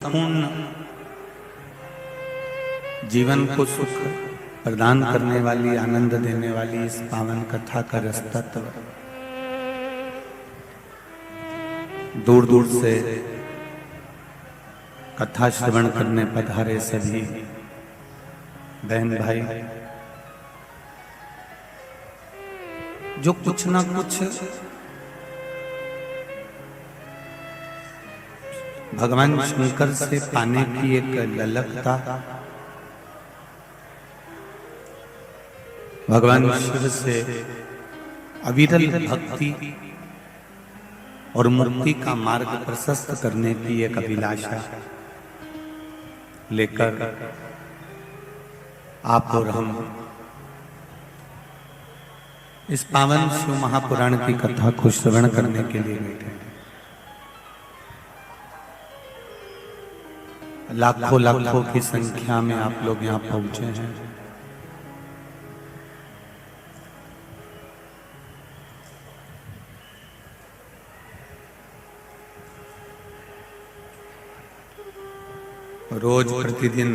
संपूर्ण जीवन को सुख प्रदान करने वाली, आनंद देने वाली इस पावन कथा का रस तत्व दूर दूर से कथा श्रवण करने पधारे सभी बहन भाई, जो कुछ ना कुछ भगवान शंकर से पाने की एक ललकता, भगवान शिव से अविरल भक्ति और मुक्ति का मार्ग प्रशस्त करने की एक अभिलाषा लेकर आप और हम इस पावन शिव महापुराण की कथा को श्रवण करने के लिए बैठे हैं। लाखों लाखों की संख्या में आप लोग यहाँ पहुंचे हैं। रोज प्रतिदिन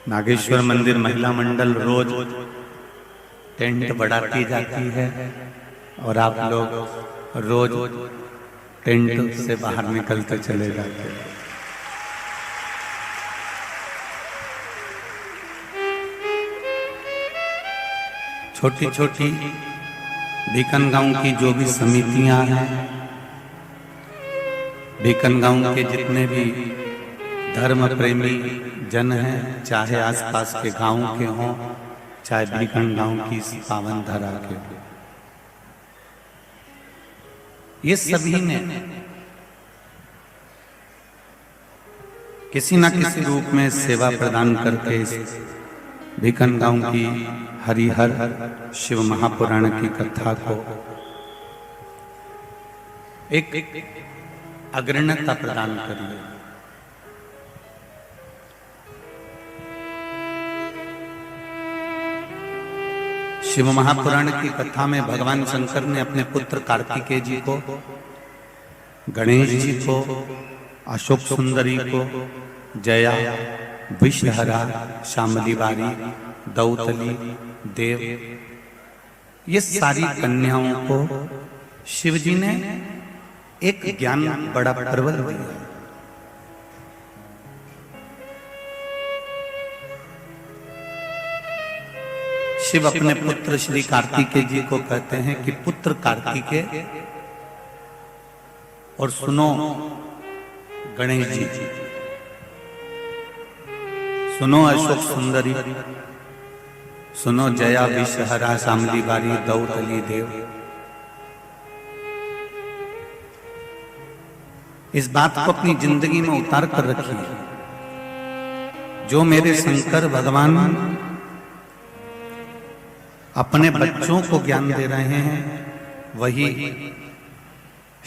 नागेश्वर मंदिर महिला मंडल रोज टेंट बढ़ाती जाती है और आप लोग रोज टेंट से बाहर निकलते चले जाते हैं। छोटी छोटी भीकन गांव की जो भी समितियां हैं, भीकन गांव के जितने भी धर्म प्रेमी जन हैं, चाहे आसपास के गांव के हों, चाहे भीकन गांव की पावन धरा के हों, ये सभी ने किसी न किसी रूप में सेवा प्रदान करके इस भीकन गांव की हरिहर शिव महापुराण की कथा को एक अग्रणता प्रदान करिए। शिव महापुराण की कथा में भगवान शंकर ने अपने पुत्र कार्तिकेय जी को, गणेश जी को, अशोक सुंदरी को, जया, विषहरा, शामली बारी, दौतली, देव, ये सारी कन्याओं को शिव जी ने एक ज्ञान बड़ा प्रबल दिया। शिव अपने पुत्र श्री कार्तिकेय जी को कहते हैं कि पुत्र कार्तिकेय और सुनो गणेश जी, सुनो अशोक सुंदरी, सुनो जया, विषहरा, शामली बारी, दौतली, देव। इस बात को अपनी जिंदगी में उतार कर रखिए। जो मेरे शंकर भगवान अपने बच्चों को ज्ञान दे रहे हैं, वही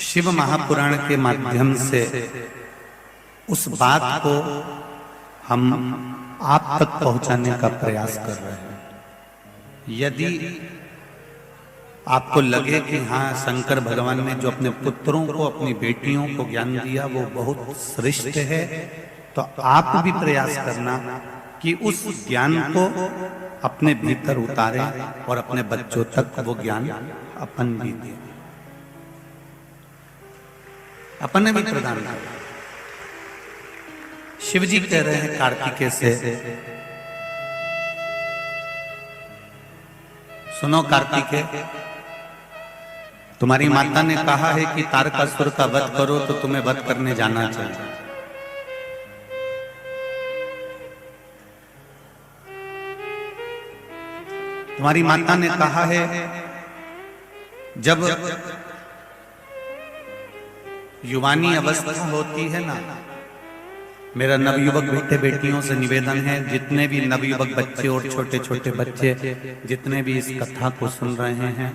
शिव महापुराण के माध्यम से उस बात को हम आप तक पहुंचाने का प्रयास कर रहे हैं। यदि आपको लगे कि हाँ, शंकर भगवान ने जो अपने पुत्रों को, अपनी बेटियों को ज्ञान दिया वो बहुत श्रेष्ठ है, तो आप भी प्रयास करना कि उस ज्ञान को अपने भीतर उतारें और अपने बच्चों तक वो ज्ञान अपन भी दें, अपन भी प्रदान करें। शिव जी कह रहे हैं कार्तिकेय से, सुनो कार्तिकेय, तुम्हारी माता ने कहा है कि तारकासुर का वध करो तो तुम्हें वध करने जाना चाहिए। तुम्हारी माता ने कहा है जब युवानी अवस्था होती है ना, मेरा नवयुवक बेटे बेटियों से निवेदन है, जितने भी नवयुवक बच्चे और छोटे छोटे बच्चे जितने भी इस कथा को सुन रहे हैं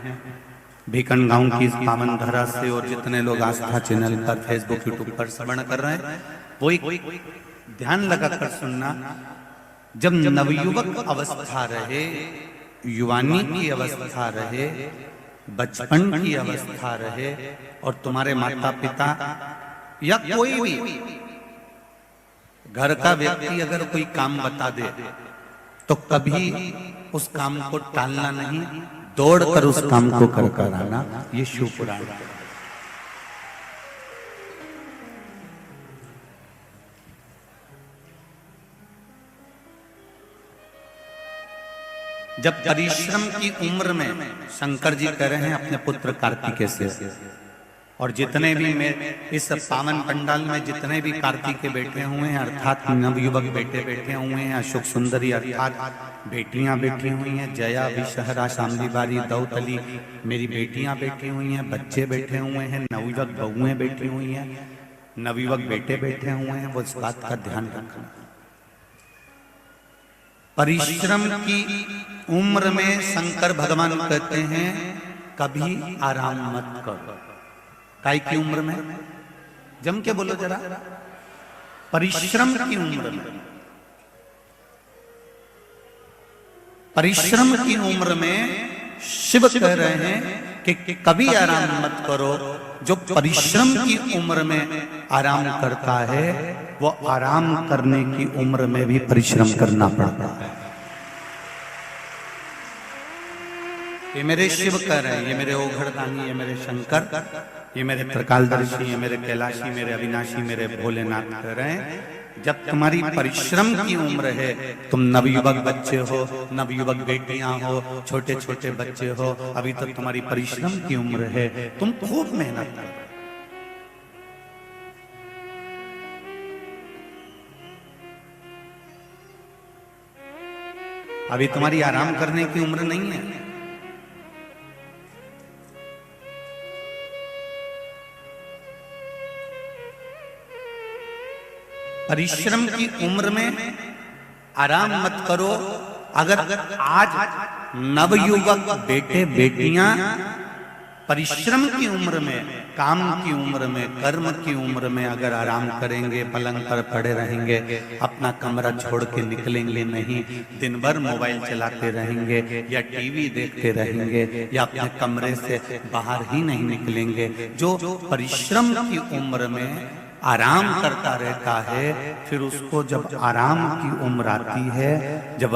भीकन गांव की इस पावन धरा से, और जितने लोग आस्था चैनल पर, फेसबुक, यूट्यूब पर श्रवण कर रहे हैं, वो एक ध्यान लगाकर सुनना। जब नवयुवक अवस्था रहे, युवानी की अवस्था रहे, बचपन की अवस्था रहे और तुम्हारे माता पिता या कोई भी घर का व्यक्ति अगर कोई काम बता दे तो कभी उस काम को टालना नहीं, दौड़कर उस काम को कर आना। ये शिव पुराण है। जब परिश्रम की उम्र में शंकर जी कह रहे हैं अपने पुत्र कार्तिकेय से, और जितने भी इस पावन पंडाल में जितने भी कार्तिक के बेटे हुए हैं अर्थात नवयुवक बेटे बैठे हुए हैं, अशोक सुंदरी अर्थात बेटियां बैठी हुई हैं, जया विषहरा शामली बारी दौतली मेरी बेटियां बैठी हुई हैं, बच्चे बैठे हुए हैं, नवयुवक बहुएं बैठी हुई हैं, नवयुवक बेटे बैठे हुए हैं। वो इस बात का ध्यान रखना, परिश्रम की उम्र में शंकर भगवान कहते हैं कभी आराम मत करो। काय की उम्र में? जम के बोलो जरा। परिश्रम की उम्र में, परिश्रम की उम्र में शिव कह रहे हैं कि कभी आराम मत करो। जो परिश्रम की उम्र में आराम करता है वो आराम करने की उम्र में भी परिश्रम करना पड़ता है। ये मेरे शिव कह रहे हैं, ये मेरे ओघड़दानी, ये मेरे शंकर, ये मेरे त्रिकालदर्शी, ये मेरे कैलाशी, मेरे अविनाशी, मेरे भोलेनाथ कह रहे हैं जब तुम्हारी परिश्रम की उम्र है, तुम नवयुवक बच्चे हो, नवयुवक बेटियां हो, छोटे छोटे बच्चे हो, अभी तक तुम्हारी परिश्रम की उम्र है, तुम खूब मेहनत करो। अभी तुम्हारी आराम करने की उम्र नहीं है। परिश्रम की उम्र में आराम मत करो। अगर आज नवयुवक बेटे बेटियां परिश्रम की उम्र में, काम की उम्र में, कर्म की उम्र में अगर आराम करेंगे, पलंग पर पड़े रहेंगे, अपना कमरा छोड़ के निकलेंगे नहीं, दिन भर मोबाइल चलाते रहेंगे या टीवी देखते रहेंगे या अपने कमरे से बाहर ही नहीं निकलेंगे, जो परिश्रम की उम्र में आराम करता रहता है, फिर उसको जब आराम की उम्र आती है, जब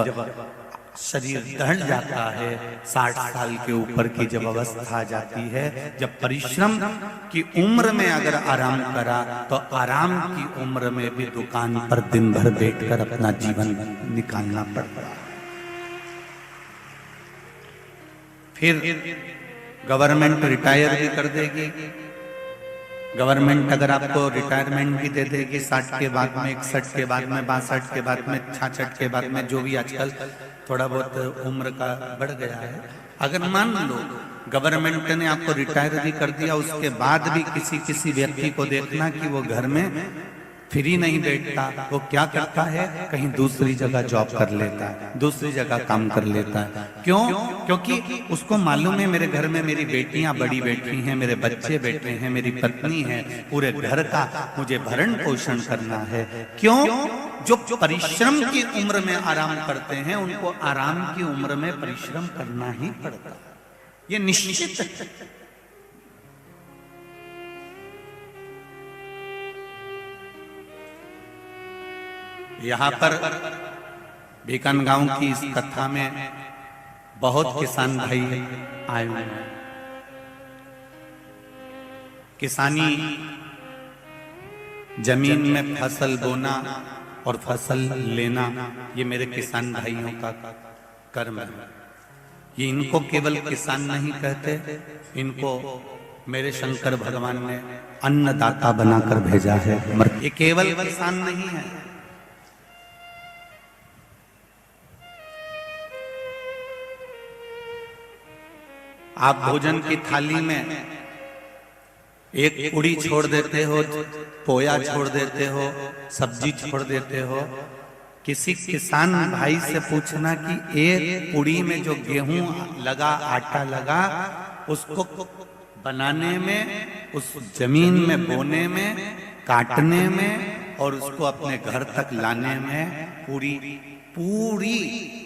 शरीर ढल जाता है, 60 साल के ऊपर की जब अवस्था आ जाती है, जब परिश्रम की उम्र में अगर आराम करा तो आराम की उम्र में भी दुकान पर दिन भर बैठकर अपना जीवन निकालना पड़ता है। फिर गवर्नमेंट रिटायर भी कर देगी। गवर्नमेंट अगर आपको रिटायरमेंट भी दे देगी 60 के बाद में, 61 के बाद में, 62 के बाद में, 66 के बाद में, जो भी आजकल थोड़ा बहुत उम्र का बढ़ गया है, अगर मान लो गवर्नमेंट ने आपको रिटायर भी कर दिया, उसके बाद भी किसी व्यक्ति को देखना कि वो घर में फ्री नहीं बैठता, वो क्या करता है, कहीं दूसरी जगह जॉब कर लेता है, दूसरी जगह काम कर लेता है। क्यों? क्योंकि उसको मालूम है मेरे घर में मेरी बेटियां बड़ी बैठी हैं, मेरे बच्चे बैठे हैं, मेरी पत्नी है, पूरे घर का मुझे भरण पोषण करना है। क्यों? जो परिश्रम की उम्र में आराम करते हैं उनको आराम की उम्र में परिश्रम करना ही पड़ता है, ये निश्चित है। यहाँ पर बीकानगांव की इस कथा में बहुत किसान भाई आए हुए हैं। किसानी जमीन में फसल बोना और फसल लेना, ये मेरे किसान भाइयों का कर्म है। ये इनको केवल किसान नहीं कहते, इनको मेरे शंकर भगवान ने अन्नदाता बनाकर भेजा है। ये केवल किसान नहीं है। आप भोजन की थाली में एक पूड़ी छोड़ देते हो, पोया छोड़ देते हो, सब्जी छोड़ देते हो, किसी किसान भाई से पूछना कि एक पूड़ी में जो गेहूं लगा, आटा लगा, उसको बनाने में, उस जमीन में बोने में, काटने में और उसको अपने घर तक लाने में पूरी पूरी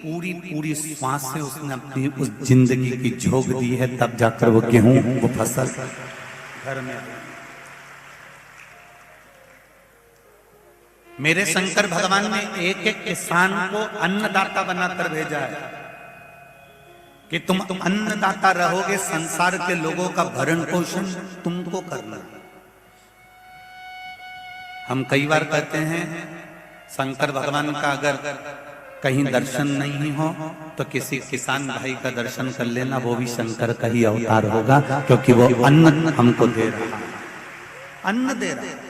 पूरी पूरी श्वास से उसने अपनी उस जिंदगी की झोंक दी है, तब जाकर वो गेहूं, वो फसल घर में। मेरे शंकर भगवान ने एक एक किसान को अन्नदाता बनाकर भेजा है कि तुम अन्नदाता रहोगे, संसार के लोगों का भरण पोषण तुमको करना। हम कई बार कहते हैं शंकर भगवान का अगर कहीं दर्शन नहीं हो तो किसी किसान भाई का दर्शन कर लेना, वो भी शंकर का ही अवतार होगा, क्योंकि वो अन्न हमको दे रहा है, अन्न दे रहा है।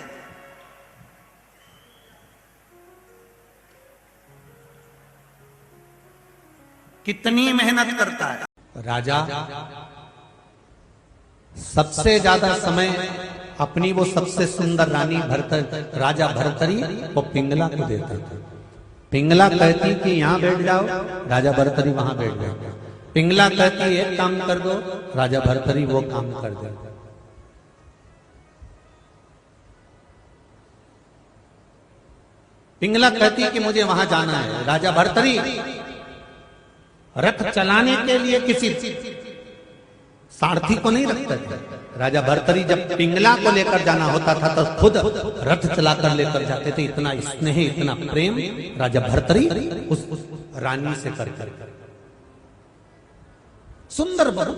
कितनी मेहनत करता है राजा। सबसे ज्यादा समय अपनी वो सबसे सुंदर रानी राजा भर्तरी वो पिंगला को देता था। पिंगला कहती कि यहां बैठ जाओ, राजा भर्तरी वहां बैठ जाओ। पिंगला कहती एक काम कर दो, राजा भर्तरी वो काम कर दे। पिंगला कहती कि मुझे वहां जाना है, राजा भर्तरी रथ चलाने के लिए किसी सारथी को नहीं रखते थे। राजा भर्तरी जब पिंगला को लेकर जाना होता था तो खुद रथ चलाकर लेकर जाते थे। इतना स्नेह, इतना प्रेम राजा भर्तरी उस रानी से करते। सुंदर बहुत।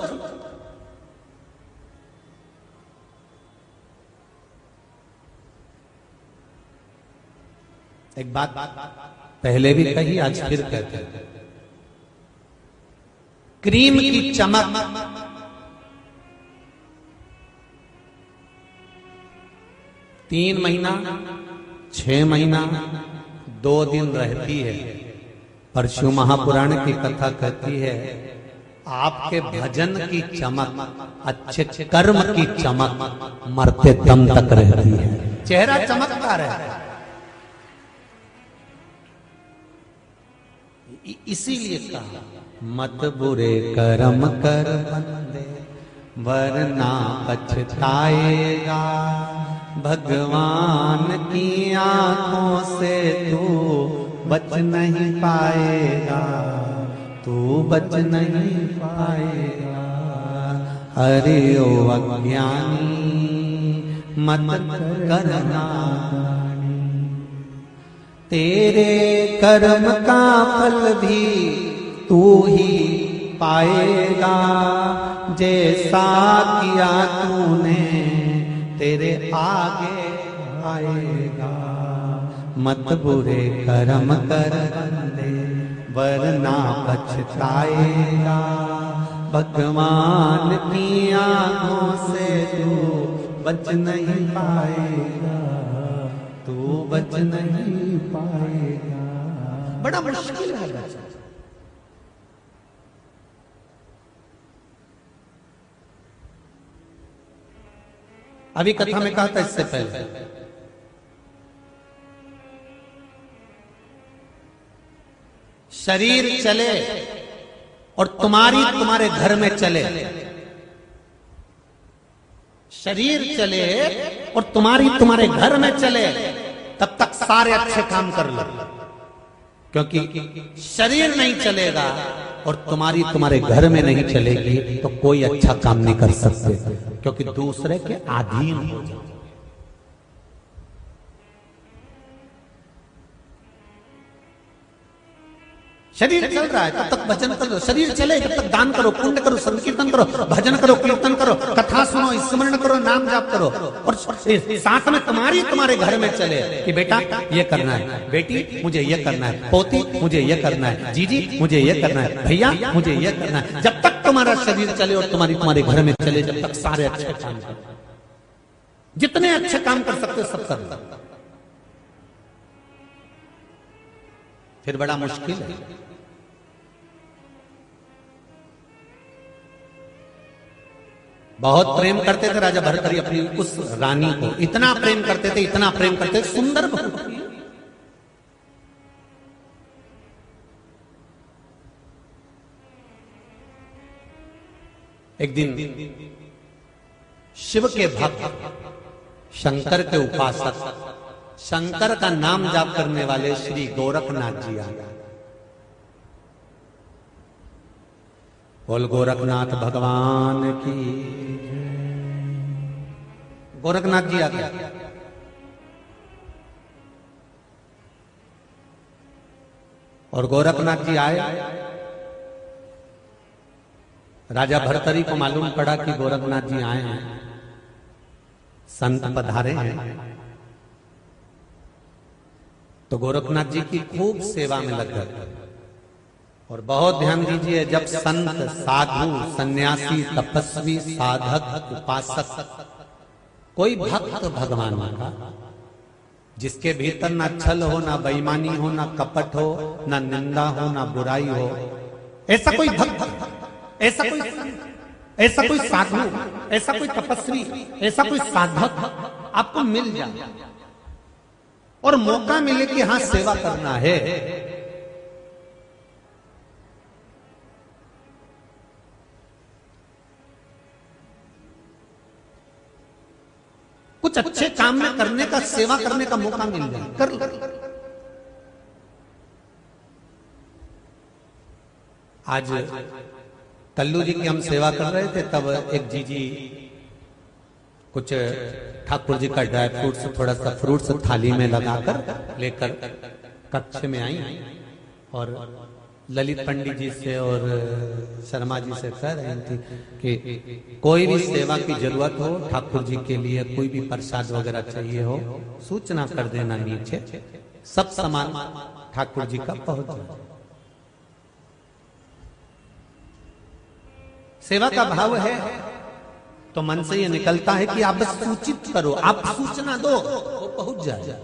एक बात पहले भी कही, आज फिर कहते हैं, क्रीम की चमक 3 महीना 6 महीना 2 दिन रहती है, पर शिव महापुराण की कथा कहती है आपके भजन की चमक, अच्छे कर्म की चमक मरते दम तक रहती है। चेहरा चमकता रहता है। इसीलिए कहा मत बुरे कर्म कर बंदे वरना पछताएगा, भगवान की आंखों से तू बच नहीं पाएगा, तू बच नहीं पाएगा। अरे ओ अज्ञानी मत करना, तेरे कर्म का फल भी तू ही पाएगा, जैसा किया तूने तेरे आगे आएगा। मत बुरे कर्म कर बंदे वरना पछताएगा, भगवान की आंखों से तू बच नहीं पाएगा, तू बच नहीं पाएगा। बड़ा मुश्किल है बच्चा। अभी कथा में कहा था इससे पहले, शरीर चले और तुम्हारे घर में चले, शरीर चले और तुम्हारे घर में चले, तब तक सारे अच्छे काम कर लो। क्योंकि शरीर नहीं चलेगा और तुम्हारे घर में नहीं चलेगी तो कोई अच्छा काम नहीं कर सकते, क्योंकि दूसरे के अधीन हो जाओ। शरीर चल रहा है तब तक भजन करो, शरीर चले तब तक दान करो, पुण्य करो, संकीर्तन करो, भजन करो, कीर्तन करो, कथा सुनो, स्मरण करो, नाम जाप करो। और साथ में तुम्हारे घर में चले कि बेटा ये करना है, बेटी मुझे ये करना है, पोती मुझे ये करना है, जीजी मुझे ये करना है, भैया मुझे ये करना है। जब तक तुम्हारा शरीर चले और तुम्हारे घर में चले, जब तक सारे अच्छे काम करो, जितने अच्छे काम कर सकते सब कर लो। फिर बड़ा मुश्किल है। बहुत प्रेम करते थे राजा भर्तरी अपनी उस रानी को, इतना प्रेम करते थे, इतना प्रेम करते थे, सुंदर बहुत। एक दिन शिव के भक्त, शंकर के उपासक, शंकर का नाम जाप करने वाले श्री गोरखनाथ जी आए। बोल गोरखनाथ भगवान की। गोरखनाथ जी आ गए। और गोरखनाथ जी आए, राजा भर्तरी को मालूम पड़ा कि गोरखनाथ जी आए हैं, संत पधारे हैं, तो गोरखनाथ जी की खूब सेवा में लग गए। और बहुत ध्यान दीजिए, जब संत, साधु, सन्यासी, तपस्वी, साधक, उपासक, कोई भक्त भगवान का, जिसके भीतर ना छल हो, ना बेईमानी हो, ना कपट हो, ना निंदा हो, ना बुराई हो, ऐसा कोई भक्त, ऐसा कोई साधु, ऐसा कोई तपस्वी, ऐसा कोई साधक आपको मिल जाए और मौका मिले कि हां सेवा करना है, कुछ अच्छे काम में करने का, सेवा करने का मौका मिल जाए, कर लो। आज तल्लू जी की हम सेवा कर रहे थे, तब एक जीजी कुछ ठाकुर जी का ड्राई फ्रूट्स, थोड़ा सा फ्रूट्स थाली में लगाकर लेकर कक्ष में आई और ललित पंडित जी से और शर्मा जी से कह रही थी कि कोई भी सेवा की जरूरत हो, ठाकुर जी के लिए कोई भी प्रसाद वगैरह चाहिए हो, सूचना कर देना, नीचे सब सामान ठाकुर जी का पहुंच जाए। सेवा का भाव है तो मन से ये निकलता है कि आप बस सूचित करो, आप सूचना दो, वो पहुंच जाए।